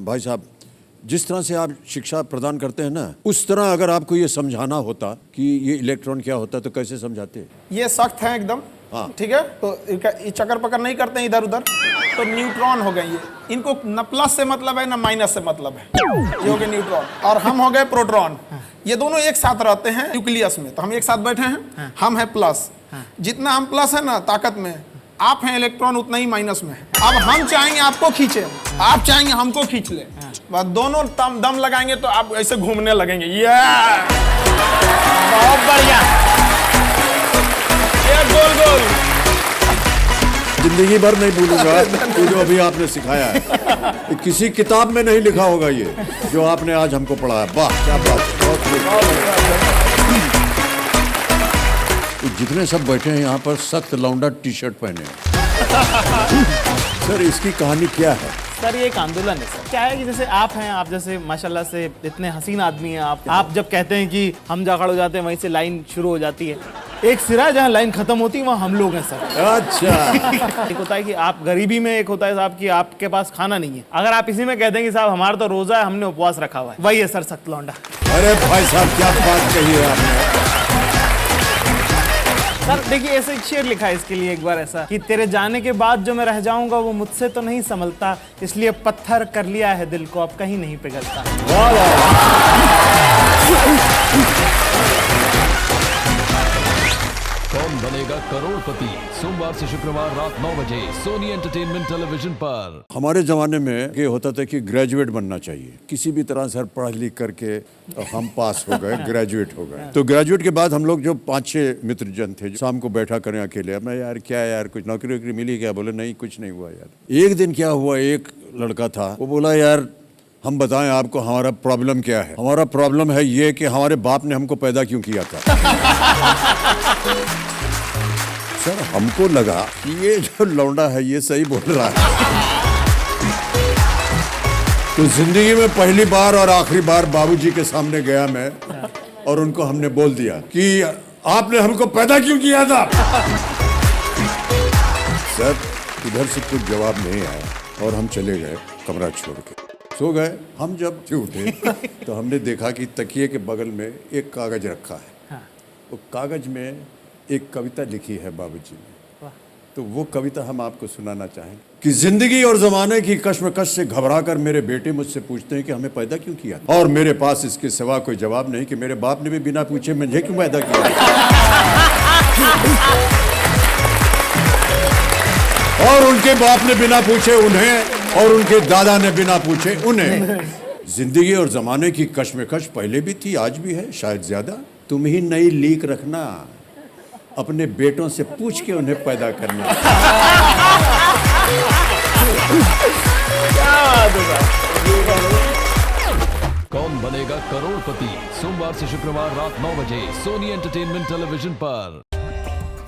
भाई साहब, जिस तरह से आप शिक्षा प्रदान करते हैं ना, उस तरह अगर आपको ये समझाना होता कि ये इलेक्ट्रॉन क्या होता है तो कैसे समझाते? ये सख्त है एकदम। हाँ। ठीक है, तो ये चक्कर पकड़ नहीं करते हैं इधर उधर, तो न्यूट्रॉन हो गए ये। इनको न प्लस से मतलब है न माइनस से मतलब है। ये हो गए न्यूट्रॉन और हम हो गए प्रोटॉन। ये दोनों एक साथ रहते हैं न्यूक्लियस में, तो हम एक साथ बैठे हैं। हम है प्लस, जितना हम प्लस है ना ताकत में, आप हैं इलेक्ट्रॉन उतना ही माइनस में है। अब हम चाहेंगे आपको खींचे, आप चाहेंगे हमको खींच ले, बस दोनों दम लगाएंगे तो आप ऐसे घूमने लगेंगे। ये बहुत बढ़िया, ये गोल गोल। जिंदगी भर नहीं भूलूंगा ये जो अभी आपने सिखाया है। किसी किताब में नहीं लिखा होगा ये जो आपने आज हमको पढ़ाया। वाह क्या बात है, बहुत जितने सब बैठे हैं यहाँ पर सख्त लौंडा टी शर्ट पहने हैं। सर इसकी कहानी क्या है? सर ये एक आंदोलन है सर। क्या है कि जैसे आप हैं, आप जैसे माशाल्लाह से इतने हसीन आदमी हैं आप जब कहते हैं कि हम जा खड़े हो जाते हैं वहीं से लाइन शुरू हो जाती है। एक सिरा जहाँ लाइन खत्म होती है वहाँ हम लोग हैं सर। अच्छा। एक होता है कि आप गरीबी में, एक होता है साहब कि आपके पास खाना नहीं है। अगर आप इसी में कहते हैं कि साहब हमारा तो रोजा है, हमने उपवास रखा हुआ है, वही है सर सख्त लौंडा। अरे भाई साहब क्या बात कही है आपने। सर देखिए ऐसे एक शेर लिखा है इसके लिए एक बार ऐसा कि तेरे जाने के बाद जो मैं रह जाऊंगा वो मुझसे तो नहीं संभलता, इसलिए पत्थर कर लिया है दिल को, अब कहीं नहीं पिघलता। कौन बनेगा करोड़पति, सोमवार से शुक्रवार रात 9 बजे सोनी एंटरटेनमेंट टेलीविजन पर। हमारे जमाने में ये होता था कि ग्रेजुएट बनना चाहिए, किसी भी तरह से पढ़ लिख करके हम पास हो गए, ग्रेजुएट हो गए। तो ग्रेजुएट के बाद हम लोग जो 5-6 मित्र जन थे, शाम को बैठा करें अकेले, मैं यार क्या यार कुछ नौकरी वोकरी मिली क्या? बोले नहीं कुछ नहीं हुआ यार। एक दिन क्या हुआ, एक लड़का था वो बोला यार हम बताएं आपको हमारा प्रॉब्लम क्या है। हमारा प्रॉब्लम है ये कि हमारे बाप ने हमको पैदा क्यों किया था। सर हमको लगा कि ये जो लौंडा है ये सही बोल रहा है। तो जिंदगी में पहली बार और आखिरी बार बाबूजी के सामने गया मैं और उनको हमने बोल दिया कि आपने हमको पैदा क्यों किया था। सर इधर से कुछ जवाब नहीं आया और हम चले गए कमरा छोड़ के, सो गए। हम जब उठे तो हमने देखा कि तकिए के बगल में एक कागज रखा है। वो कागज में एक कविता लिखी है बाबूजी ने। तो वो कविता हम आपको सुनाना चाहें कि जिंदगी और जमाने की कश्मकश से घबराकर मेरे बेटे मुझसे पूछते हैं कि हमें पैदा क्यों किया, और मेरे पास इसके सिवा कोई जवाब नहीं कि मेरे बाप ने भी बिना पूछे मुझे क्यों पैदा किया, और उनके बाप ने बिना पूछे उन्हें, और उनके दादा ने बिना पूछे उन्हें। जिंदगी और जमाने की कश्मकश पहले भी थी, आज भी है, शायद ज्यादा। तुम ही नई लीक रखना, अपने बेटों से पूछ के उन्हें पैदा करना। कौन बनेगा करोड़पति, सोमवार से शुक्रवार रात 9 बजे सोनी एंटरटेनमेंट टेलीविजन पर।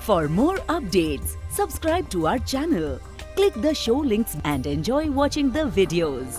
For more updates, subscribe to our channel, click the show links and enjoy watching the videos.